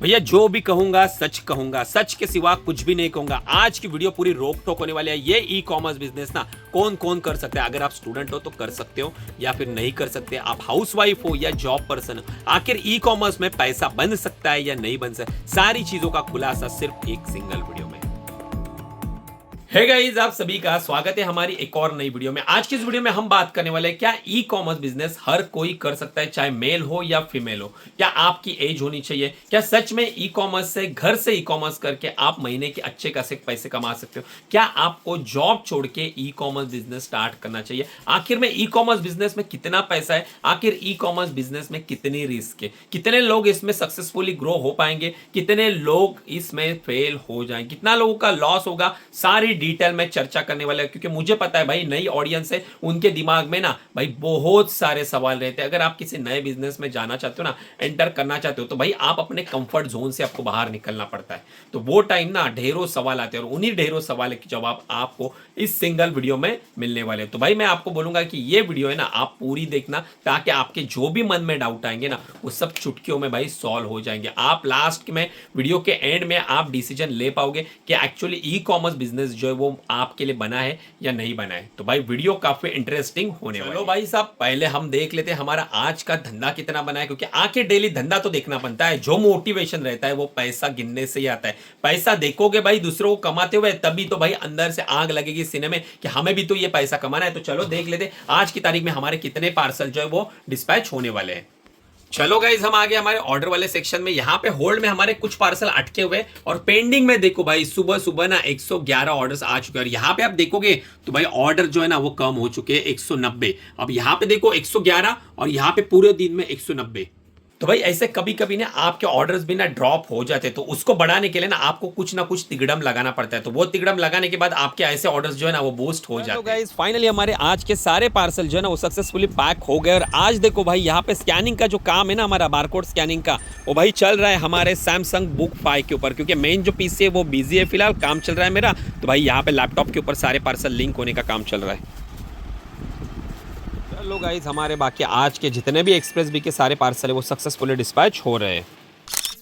भैया जो भी कहूंगा सच के सिवा कुछ भी नहीं कहूंगा। आज की वीडियो पूरी रोक टोक होने वाली है। ये ई कॉमर्स बिजनेस ना कौन कौन कर सकता है। अगर आप स्टूडेंट हो तो कर सकते हो या फिर नहीं कर सकते, आप हाउसवाइफ हो या जॉब पर्सन हो, आखिर ई कॉमर्स में पैसा बन सकता है या नहीं बन सकता, सारी चीजों का खुलासा सिर्फ एक सिंगल वीडियो में। हे गाइस, आप सभी का स्वागत है हमारी एक और नई वीडियो में। आज की इस वीडियो में हम बात करने वाले हैं क्या ई कॉमर्स बिजनेस हर कोई कर सकता है, चाहे मेल हो या फीमेल हो। क्या आपकी एज होनी चाहिए? क्या सच में ई कॉमर्स से, घर से ई कॉमर्स करके आप महीने के अच्छे खासे पैसे कमा सकते हो? क्या आपको जॉब छोड़ के ई कॉमर्स बिजनेस स्टार्ट करना चाहिए? आखिर में ई कॉमर्स बिजनेस में कितना पैसा है? आखिर ई कॉमर्स बिजनेस में कितनी रिस्क है? कितने लोग इसमें सक्सेसफुली ग्रो हो पाएंगे, कितने लोग इसमें फेल हो जाएंगे, कितना लोगों का लॉस होगा, सारी डिटेल में चर्चा करने वाला है। क्योंकि मुझे पता है भाई, नई ऑडियंस है, उनके दिमाग में ना भाई बहुत सारे सवाल रहते हैं। अगर आप किसी नए बिजनेस में जाना चाहते हो ना, एंटर करना चाहते हो, तो भाई आप अपने कंफर्ट जोन से आपको बाहर निकलना पड़ता है। तो वो टाइम ना ढेरों सवाल आते हैं और उन्हीं ढेरों सवाल के जवाब आपको इस सिंगल वीडियो में मिलने वाले हैं। तो भाई मैं आपको बोलूंगा कि ये वीडियो है ना, आप पूरी देखना, ताकि आपके जो भी मन में डाउट आएंगे ना, वो सब चुटकियों में भाई सॉल्व हो जाएंगे। आप लास्ट में वीडियो के एंड में आप डिसीजन ले पाओगे कि एक्चुअली ई कॉमर्स बिजनेस जो है वो आपके लिए बना है या नहीं बना है। तो भाई वीडियो काफी इंटरेस्टिंग होने वाली है। चलो भाई साहब, पहले हम देख लेते हैं हमारा आज का धंधा कितना बना है। क्योंकि आके डेली धंधा तो देखना बनता है। जो मोटिवेशन रहता है वो पैसा गिनने से ही आता है। पैसा देखोगे भाई दूसरों को कमाते हुए, तभी तो भाई अंदर से आग लगेगी सीने में कि हमें भी तो ये पैसा कमाना है। तो चलो देख लेते हैं आज की तारीख में हमारे कितने पार्सल जो है वो डिस्पैच होने वाले हैं। चलो गाइज, हम आ गए हमारे ऑर्डर वाले सेक्शन में। यहाँ पे होल्ड में हमारे कुछ पार्सल अटके हुए और पेंडिंग में देखो भाई, सुबह सुबह ना 111 ऑर्डर्स आ चुके हैं। और यहाँ पे आप देखोगे तो भाई ऑर्डर जो है ना वो कम हो चुके हैं, 190। अब यहाँ पे देखो 111 और यहाँ पे पूरे दिन में 190। तो भाई ऐसे कभी कभी ना आपके ऑर्डर्स भी ना ड्रॉप हो जाते हैं। तो उसको बढ़ाने के लिए ना आपको कुछ ना कुछ तिगड़म लगाना पड़ता है। तो वो तिगड़म लगाने के बाद आपके ऐसे ऑर्डर्स जो है ना वो बूस्ट हो जाते हैं। गाइस, फाइनली हमारे आज के सारे पार्सल जो है ना वो सक्सेसफुली पैक हो गए। और आज देखो भाई, यहाँ पे स्कैनिंग का जो काम है ना, हमारा बारकोड स्कैनिंग का, वो भाई चल रहा है हमारे सैमसंग बुक 5 के ऊपर। क्योंकि मेन जो पीसी है वो बिजी है, फिलहाल काम चल रहा है मेरा। तो भाई यहाँ पे लैपटॉप के ऊपर सारे पार्सल लिंक होने का काम चल रहा है। चलो गाइस, हमारे बाकी आज के जितने भी एक्सप्रेस बी के सारे पार्सल है वो सक्सेसफुली डिस्पैच हो रहे हैं।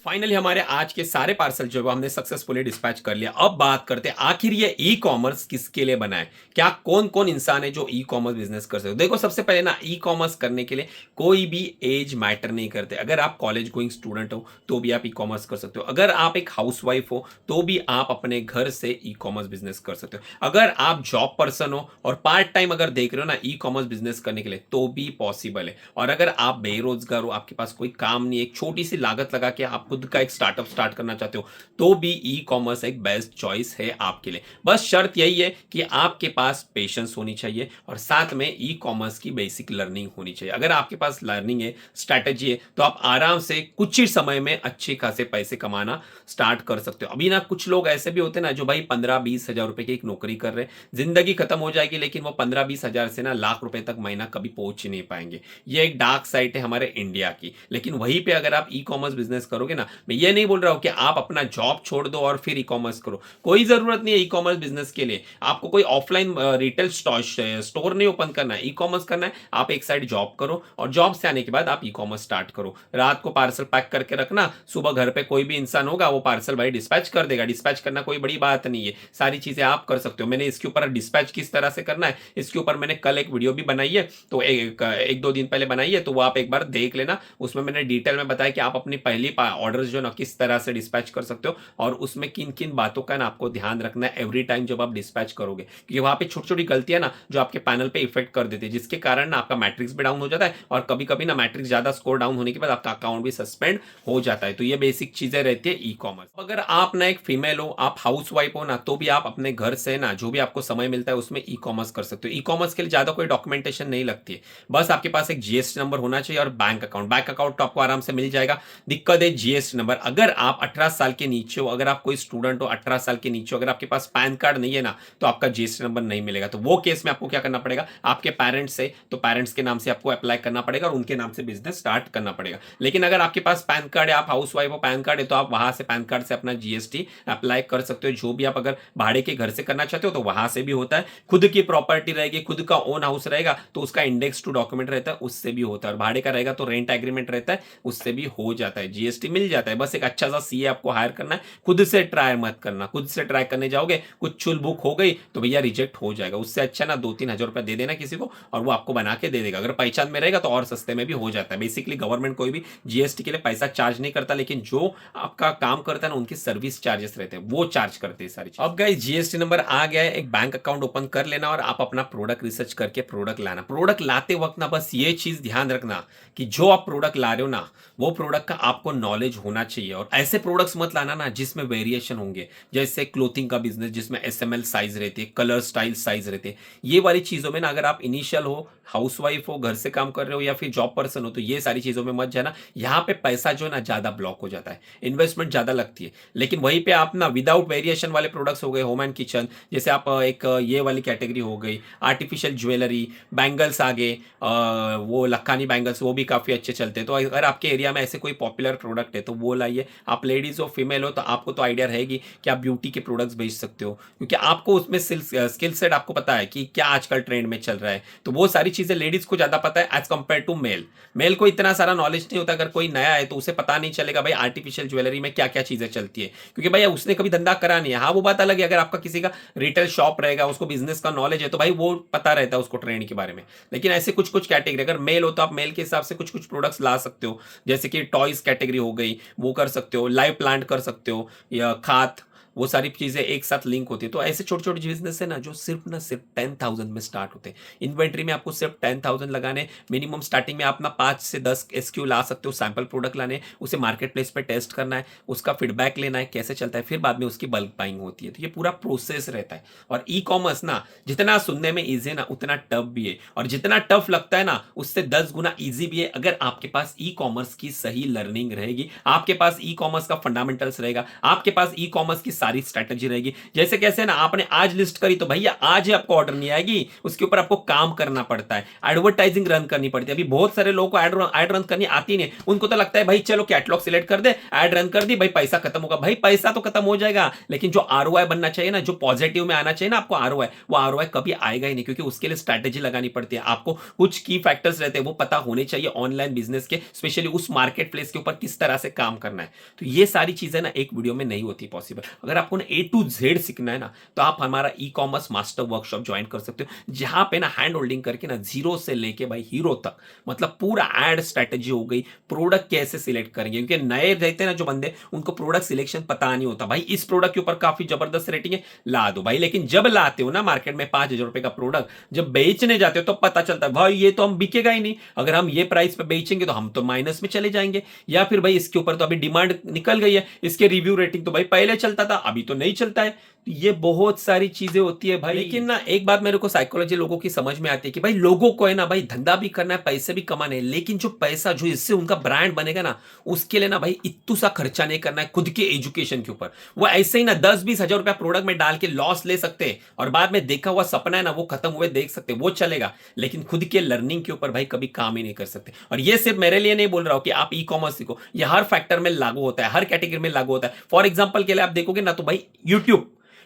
फाइनली हमारे आज के सारे पार्सल जो है हमने सक्सेसफुली डिस्पैच कर लिया। अब बात करते हैं आखिर ये ई कॉमर्स किसके लिए बना है, क्या कौन कौन इंसान है जो ई कॉमर्स बिजनेस कर सकते हो। देखो सबसे पहले ना, ई कॉमर्स करने के लिए कोई भी एज मैटर नहीं करते। अगर आप कॉलेज गोइंग स्टूडेंट हो तो भी आप ई कॉमर्स कर सकते हो। अगर आप एक हाउसवाइफ हो तो भी आप अपने घर से ई कॉमर्स बिजनेस कर सकते हो। अगर आप जॉब पर्सन हो और पार्ट टाइम अगर देख रहे हो ना ई कॉमर्स बिजनेस करने के लिए, तो भी पॉसिबल है। और अगर आप बेरोजगार हो, आपके पास कोई काम नहीं, एक छोटी सी लागत लगा के आप खुद का एक स्टार्टअप स्टार्ट करना चाहते हो, तो भी ई कॉमर्स एक बेस्ट चॉइस है आपके लिए। बस शर्त यही है कि आपके पास पेशेंस होनी चाहिए और साथ में ई कॉमर्स की बेसिक लर्निंग होनी चाहिए। अगर आपके पास लर्निंग है, स्ट्रैटेजी है, तो आप आराम से कुछ ही समय में अच्छे खासे पैसे कमाना स्टार्ट कर सकते हो। अभी ना कुछ लोग ऐसे भी होते हैं ना जो भाई 15-20 हजार रुपए की एक नौकरी कर रहे हैं, जिंदगी खत्म हो जाएगी, लेकिन वो 15-20 हजार से ना लाख रुपए तक महीना कभी पहुंच ही नहीं पाएंगे। ये एक डार्क साइड है हमारे इंडिया की। लेकिन वहीं पे अगर आप ई कॉमर्स बिजनेस करोगे ना, मैं ये नहीं बोल रहा हूं कि आप अपना जॉब छोड़ दो और फिर ई कॉमर्स करो। कोई जरूरत नहीं है ई कॉमर्स बिजनेस के लिए। आपको कोई ऑफलाइन रिटेल स्टोर नहीं ओपन करना है, ई कॉमर्स करना है। आप एक साइड जॉब करो और जॉब से आने के बाद आप ई कॉमर्स स्टार्ट करो। रात को पार्सल पैक करके रखना, सुबह घर पे कोई भी इंसान होगा वो पार्सल भाई डिस्पैच कर देगा। डिस्पैच करना कोई बड़ी बात नहीं है, सारी चीजें आप कर सकते हो। मैंने इसके ऊपर डिस्पैच किस तरह से करना है इसके ऊपर मैंने कल एक वीडियो भी बनाई है, तो एक दो दिन पहले बनाई है, तो वो आप एक बार देख लेना। उसमें मैंने डिटेल में बताया कि आप अपनी पहली ऑर्डर जो ना किस तरह से डिस्पैच कर सकते हो और उसमें किन किन बातों का ना आपको ध्यान रखना है एवरी टाइम जब आप डिस्पैच करोगे। क्योंकि वहां पे छोटी छोटी गलतियां ना जो आपके पैनल पे इफेक्ट कर देती है, जिसके कारण ना आपका मैट्रिक्स भी डाउन हो जाता है और कभी कभी ना मैट्रिक्स ज्यादा स्कोर डाउन होने के बाद आपका अकाउंट भी सस्पेंड हो जाता है। तो ये बेसिक चीजें रहती है ई कॉमर्स। अगर आप ना एक फीमेल हो, आप हाउस वाइफ हो ना, तो भी आप अपने घर से ना जो भी आपको समय मिलता है उसमें ई कॉमर्स कर सकते हो। ई कॉमर्स के लिए ज्यादा कोई डॉक्यूमेंटेशन नहीं लगती है, बस आपके पास एक जीएसटी नंबर होना चाहिए और बैंक अकाउंट। बैंक अकाउंट तो आपको आराम से मिल जाएगा। दिक्कत है जीएसटी नंबर। अगर आप 18 साल के नीचे हो, अगर आप कोई स्टूडेंट हो 18 साल के नीचे हो, अगर आपके पास पैन कार्ड नहीं है ना, तो आपका जीएसटी नंबर नहीं मिलेगा। तो वो केस में आपको क्या करना पड़ेगा, आपके पेरेंट्स से, तो पेरेंट्स के नाम से आपको अप्लाई करना पड़ेगा और उनके नाम से बिजनेस स्टार्ट करना पड़ेगा। लेकिन अगर आपके पास पैन कार्ड है, आप हाउस वाइफ हो, पैन कार्ड है, तो आप वहां से पैन कार्ड से अपना जीएसटी अप्लाई कर सकते हो। जो भी आप अगर भाड़े के घर से करना चाहते हो तो वहां से भी होता है। खुद की प्रॉपर्टी रहेगी, खुद का ओन हाउस रहेगा तो उसका इंडेक्स टू डॉक्यूमेंट रहता है, उससे भी होता है। और भाड़े का रहेगा तो रेंट एग्रीमेंट रहता है, उससे भी हो जाता है, जीएसटी मिल मिल जाता है, बस एक अच्छा सा सीए आपको हायर करना है। खुद से ट्राई मत करना, खुद से ट्राई करने जाओगे कुछ चुल बुक हो गई तो भैया रिजेक्ट हो जाएगा। उससे अच्छा ना 2-3 हज़ार रुपया दे देना किसी को और वो आपको बना के दे देगा। अगर पहचान में रहेगा तो और सस्ते में भी हो जाता है। बेसिकली गवर्नमेंट कोई भी जीएसटी के लिए पैसा चार्ज नहीं करता, लेकिन जो आपका काम करता है ना उनकी सर्विस चार्जेस रहते हैं वो चार्ज करते हैं सारी चीज। अब गाइस जीएसटी नंबर आ गया है, एक बैंक अकाउंट ओपन कर लेना और आप अपना प्रोडक्ट रिसर्च करके प्रोडक्ट लाना। प्रोडक्ट लाते वक्त ना बस ये चीज ध्यान रखना कि जो आप प्रोडक्ट ला रहे हो ना वो प्रोडक्ट का आपको नॉलेज होना चाहिए। और ऐसे प्रोडक्ट्स मत लाना ना जिसमें वेरिएशन होंगे, जैसे क्लोथिंग का बिजनेस जिसमें एसएमएल साइज रहती है, कलर स्टाइल साइज रहते हैं। ये वाली चीजों में ना अगर आप इनिशियल हो, हाउसवाइफ हो, घर से काम कर रहे हो या फिर जॉब पर्सन हो तो ये सारी चीजों में मत जाना। यहाँ पे पैसा जो है ना ज्यादा ब्लॉक हो जाता है, इन्वेस्टमेंट ज्यादा लगती है। लेकिन वहीं पे आप ना विदाउट वेरिएशन वाले प्रोडक्ट्स हो गए, होम एंड किचन, जैसे आप एक ये वाली कैटेगरी हो गई, आर्टिफिशियल ज्वेलरी, बैंगल्स आ गए, वो लखानी बैंगल्स वो भी काफी अच्छे चलते हैं। तो अगर आपके एरिया में ऐसे कोई पॉपुलर प्रोडक्ट है तो वो लाइए। आप लेडीज हो, फीमेल हो तो आपको तो आइडिया रहेगी कि आप ब्यूटी के प्रोडक्ट्स बेच सकते हो, क्योंकि आपको उसमें स्किल सेट आपको पता है कि क्या आजकल ट्रेंड में चल रहा है। तो वो सारी चीजें लेडीज को ज्यादा पता है as compare to male. Male को इतना सारा नॉलेज नहीं होता। अगर कोई नया है तो उसे पता नहीं चलेगा भाई आर्टिफिशियल ज्वेलरी में क्या क्या चीजें चलती है, क्योंकि भाई उसने कभी धंधा करा नहीं है। हाँ वो बात अलग है, अगर आपका किसी का रिटेल शॉप रहेगा, उसको बिजनेस का नॉलेज है तो भाई वो पता रहता है उसको ट्रेंड के बारे में। लेकिन ऐसे कुछ कुछ कैटेगरी, अगर मेल हो तो आप मेल के हिसाब से कुछ कुछ प्रोडक्ट्स ला सकते हो, जैसे कि टॉयज कैटेगरी हो गई वो कर सकते हो, लाइव प्लांट कर सकते हो या खाद, वो सारी चीजें एक साथ लिंक होती है। तो ऐसे छोटे छोटे बिजनेस है ना जो सिर्फ 10,000 में स्टार्ट होते हैं। इन्वेंट्री में आपको सिर्फ 10,000 लगाने, मिनिमम स्टार्टिंग में आप ना 5 से 10 एसक्यू ला सकते हो, सैंपल प्रोडक्ट लाने, उसे मार्केट प्लेस पे टेस्ट करना है, उसका फीडबैक लेना है कैसे चलता है, फिर बाद में उसकी बल्क बाइंग होती है। तो ये पूरा प्रोसेस रहता है। और ई कॉमर्स ना जितना सुनने में ईजी है ना उतना टफ भी है, और जितना टफ लगता है ना उससे 10 गुना ईजी भी है अगर आपके पास ई कॉमर्स की सही लर्निंग रहेगी, आपके पास ई कॉमर्स का फंडामेंटल्स रहेगा, आपके पास ई कॉमर्स की सारी स्ट्रैटेजी रहेगी। जैसे कैसे ना आपने आज लिस्ट करी तो भैया आज ही आपको ऑर्डर नहीं आएगी, उसके ऊपर आपको काम करना पड़ता है, एडवर्टाइजिंग रन करनी पड़ती है। अभी बहुत सारे लोगों को एड रन करनी आती नहीं, उनको तो लगता है भाई चलो कैटलॉग सिलेक्ट कर दे, एड रन कर दी, भाई पैसा खत्म होगा। भाई पैसा तो खत्म हो जाएगा, लेकिन जो आरओआई बनना चाहिए ना, जो पॉजिटिव में आना चाहिए ना आपको आरओआई, वो आरओआई कभी आएगा ही नहीं, क्योंकि उसके लिए स्ट्रैटेजी लगानी पड़ती है। आपको कुछ की फैक्टर्स रहते हैं वो पता होने चाहिए ऑनलाइन बिजनेस के, स्पेशली उस मार्केट प्लेस के ऊपर किस तरह से काम करना है। तो ये सारी चीजें ना एक वीडियो में नहीं होती पॉसिबल। अगर आपको ना A to Z सीखना है ना तो आप हमारा e commerce master workshop join कर सकते हो, जहां पे ना हैंड होल्डिंग करके ना जीरो से लेके भाई हीरो तक, मतलब पूरा एड स्ट्रेटेजी हो गई, प्रोडक्ट कैसे सिलेक्ट करेंगे, क्योंकि नए रहते हैं ना जो बंदे, उनको प्रोडक्ट सिलेक्शन पता नहीं होता। भाई इस प्रोडक्ट के ऊपर काफी जबरदस्त रेटिंग है, ला दो भाई। लेकिन जब लाते हो ना मार्केट में 5,000 रुपए का प्रोडक्ट, जब बेचने जाते हो तो पता चलता है भाई ये तो हम बिकेगा ही नहीं, अगर हम ये प्राइस पे बेचेंगे तो हम तो माइनस में चले जाएंगे, या फिर भाई इसके ऊपर तो अभी डिमांड निकल गई है, इसके रिव्यू रेटिंग तो भाई पहले चलता था अभी तो नहीं चलता है। ये बहुत सारी चीजें होती है भाई। लेकिन ना एक बात मेरे को साइकोलॉजी लोगों की समझ में आती है कि भाई लोगों को है ना भाई धंधा भी करना है, पैसे भी कमाने हैं, लेकिन जो पैसा जो इससे उनका ब्रांड बनेगा ना उसके लिए ना भाई इतू सा खर्चा नहीं करना है खुद के एजुकेशन के ऊपर। वो ऐसे ही ना 10-20 हजार रुपया प्रोडक्ट में डाल के लॉस ले सकते हैं और बाद में देखा हुआ सपना है ना वो खत्म हुए देख सकते, वो चलेगा, लेकिन खुद के लर्निंग के ऊपर भाई कभी काम ही नहीं कर सकते। और ये सिर्फ मेरे लिए नहीं बोल रहा हूं कि आप ई कॉमर्स सीखो, ये हर फैक्टर में लागू होता है, हर कैटेगरी में लागू होता है। फॉर एग्जाम्पल के लिए आप देखोगे ना तो भाई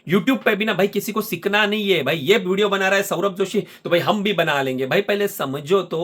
यूट्यूब पे भी ना भाई किसी को सीखना नहीं है, भाई ये वीडियो बना रहा है सौरभ जोशी तो भाई हम भी बना लेंगे। भाई पहले समझो तो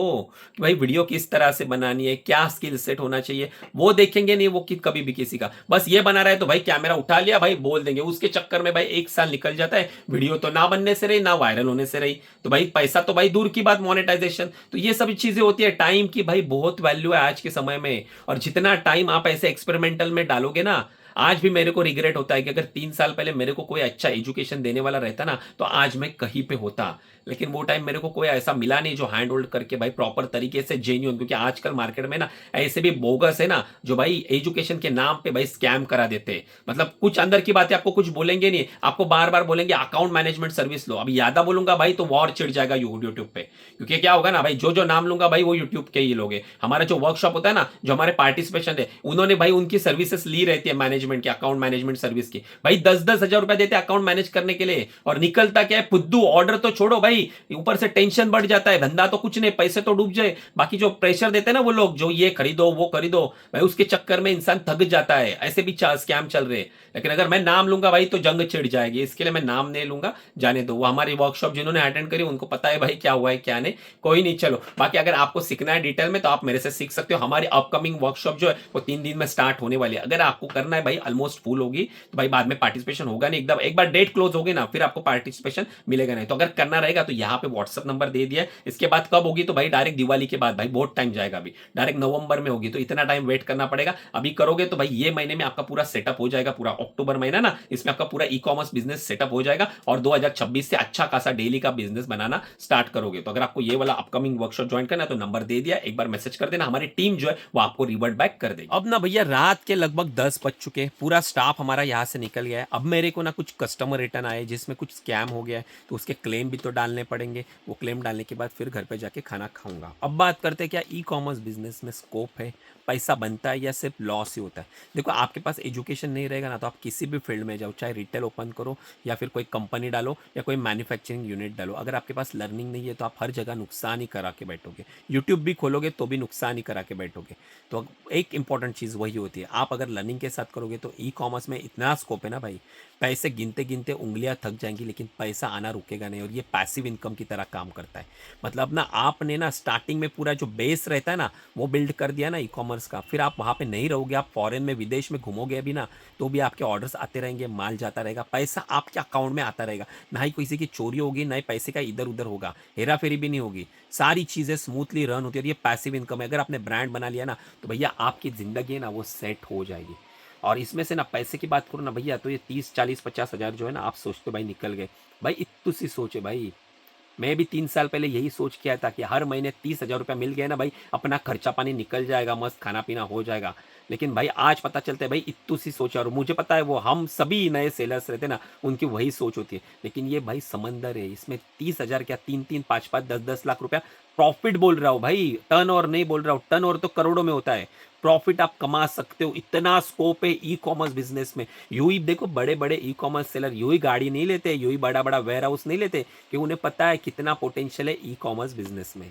कि भाई वीडियो किस तरह से बनानी है, क्या स्किल सेट होना चाहिए, वो देखेंगे नहीं वो कभी भी किसी का। बस ये बना रहा है तो भाई कैमरा उठा लिया भाई बोल देंगे, उसके चक्कर में भाई 1 साल निकल जाता है, वीडियो तो ना बनने से रही ना वायरल होने से रही, तो भाई पैसा तो भाई दूर की बात, मोनेटाइजेशन। तो ये सभी चीजें होती है, टाइम की भाई बहुत वैल्यू है आज के समय में। और जितना टाइम आप ऐसे एक्सपेरिमेंटल में डालोगे ना, आज भी मेरे को रिग्रेट होता है कि अगर 3 साल पहले मेरे को कोई अच्छा एजुकेशन देने वाला रहता ना तो आज मैं कहीं पे होता। लेकिन वो टाइम मेरे को कोई ऐसा मिला नहीं जो हैंड होल्ड करके भाई प्रॉपर तरीके से जेन्युइन, क्योंकि आजकल मार्केट में ना ऐसे भी बोगस है ना जो भाई एजुकेशन के नाम पे भाई स्कैम करा देते हैं। मतलब कुछ अंदर की बातें आपको कुछ बोलेंगे नहीं, आपको बार बार बोलेंगे अकाउंट मैनेजमेंट सर्विस लो, अभी ज्यादा बोलूंगा भाई तो वॉर चिढ़ जाएगा यूट्यूब पे, क्योंकि क्या होगा ना भाई जो नाम लूंगा भाई वो यूट्यूब के ही लोग हैं। हमारा जो वर्कशॉप होता है ना, जो हमारे पार्टिसिपेशन है, उन्होंने भाई उनकी सर्विसेज ली रहती है मैनेजमेंट मैनेजमेंट की, अकाउंट मैनेजमेंट सर्विस की, भाई 10-10 हजार रुपए देते अकाउंट मैनेज करने के लिए, और निकलता क्या है फुद्दू। ऑर्डर तो छोड़ो भाई, ऊपर से टेंशन बढ़ जाता है, धंधा तो कुछ नहीं, पैसे तो डूब जाए, बाकी जो प्रेशर देते हैं ना वो लोग, जो ये खरीदो वो खरीदो, भाई उसके चक्कर में इंसान थक जाता है। ऐसे भी स्कैम चल रहे हैं, लेकिन अगर मैं नाम लूंगा भाई तो जंग छिड़ जाएगी, इसके लिए मैं नाम नहीं लूंगा, जाने दो। वो हमारी वर्कशॉप जिन्होंने अटेंड करी उनको पता है भाई क्या हुआ है क्या नहीं, कोई नहीं। चलो बाकी अगर आपको सीखना है डिटेल में तो आप मेरे से सीख सकते हो। हमारी अपकमिंग वर्कशॉप जो है वो 3 दिन में स्टार्ट होने वाली है। अगर आपको करना है भाई, ऑलमोस्ट फुल होगी तो भाई बाद में पार्टिसिपेशन होगा नहीं, एकदम एक बार डेट क्लोज होगी ना फिर आपको पार्टिसिपेशन मिलेगा नहीं। तो अगर करना रहेगा तो यहाँ पे व्हाट्सअप नंबर दे दिया है। इसके बाद कब होगी तो भाई डायरेक्ट दिवाली के बाद, भाई बहुत टाइम जाएगा, अभी डायरेक्ट नवंबर में होगी, तो इतना टाइम वेट करना पड़ेगा। अभी करोगे तो भाई ये महीने में आपका पूरा सेटअप हो जाएगा, पूरा अक्टूबर महीना ना, इसमें आपका पूरा ई कॉमर्स बिजनेस सेटअप हो जाएगा, और 2026 से अच्छा खासा डेली का बिजनेस बनाना स्टार्ट करोगे। तो अगर आपको ये वाला अपकमिंग वर्कशॉप ज्वाइन करना है तो नंबर दे दिया, एक बार मैसेज कर देना, हमारी टीम जो है वो आपको रिवर्ट बैक कर देगी। अब ना भैया रात के लगभग 10 बज चुके, पूरा स्टाफ हमारा यहाँ से निकल गया है। अब मेरे को ना कुछ कस्टमर रिटर्न आए जिसमें कुछ स्कैम हो गया है, तो उसके क्लेम भी तो डालने पड़ेंगे। वो क्लेम डालने के बाद फिर घर पे जाके खाना खाऊंगा। अब बात करते हैं क्या ई कॉमर्स बिजनेस में स्कोप है, पैसा बनता है या सिर्फ लॉस ही होता है। देखो आपके पास एजुकेशन नहीं रहेगा ना तो आप किसी भी फील्ड में जाओ, चाहे रिटेल ओपन करो या फिर कोई कंपनी डालो या कोई मैन्युफैक्चरिंग यूनिट डालो, अगर आपके पास लर्निंग नहीं है तो आप हर जगह नुकसान ही करा के बैठोगे। यूट्यूब भी खोलोगे तो भी नुकसान ही करा के बैठोगे। तो एक इंपॉर्टेंट चीज़ वही होती है, आप अगर लर्निंग के साथ करोगे तो ई कॉमर्स में इतना स्कोप है ना भाई, पैसे गिनते गिनते उंगलियां थक जाएंगी लेकिन पैसा आना रुकेगा नहीं, और ये पैसिव इनकम की तरह काम करता है। मतलब ना आपने ना स्टार्टिंग में पूरा जो बेस रहता है ना वो बिल्ड कर दिया ना ई कॉमर्स का, फिर आप वहाँ पे नहीं रहोगे, आप फॉरेन में विदेश में घूमोगे अभी ना, तो भी आपके ऑर्डर्स आते रहेंगे, माल जाता रहेगा, पैसा आपके अकाउंट में आता रहेगा, ना ही किसी की चोरी होगी, ना ही पैसे का इधर उधर होगा, हेरा फेरी भी नहीं होगी, सारी चीज़ें स्मूथली रन होती है। और ये पैसिव इनकम है, अगर आपने ब्रांड बना लिया ना तो भैया आपकी ज़िंदगी है ना वो सेट हो जाएगी। और इसमें से ना पैसे की बात करूँ ना भैया तो ये 30 40 50 हज़ार जो है ना आप सोचते हो भाई निकल गए, भाई इतनी सी सोच है भाई। मैं भी 3 साल पहले यही सोच किया था कि हर महीने 30 हज़ार रुपया मिल गया ना भाई, अपना खर्चा पानी निकल जाएगा, मस्त खाना पीना हो जाएगा। लेकिन भाई आज पता चलता है भाई इतनी सी सोच है, और मुझे पता है वो हम सभी नए सेलर्स रहते ना उनकी वही सोच होती है। लेकिन ये भाई समंदर है, इसमें 30 हज़ार क्या 3 3 5 5 10 10 लाख रुपया प्रॉफिट बोल रहा हूँ भाई, टर्न ओवर नहीं बोल रहा हूँ, टर्न ओवर तो करोड़ों में होता है, प्रॉफिट आप कमा सकते हो, इतना स्कोप है ई कॉमर्स बिजनेस में। यूं ही देखो बड़े बड़े ई कॉमर्स सेलर यूं ही गाड़ी नहीं लेते, यूं ही बड़ा बड़ा वेयर हाउस नहीं लेते, कि उन्हें पता है कितना पोटेंशियल है ई कॉमर्स बिजनेस में।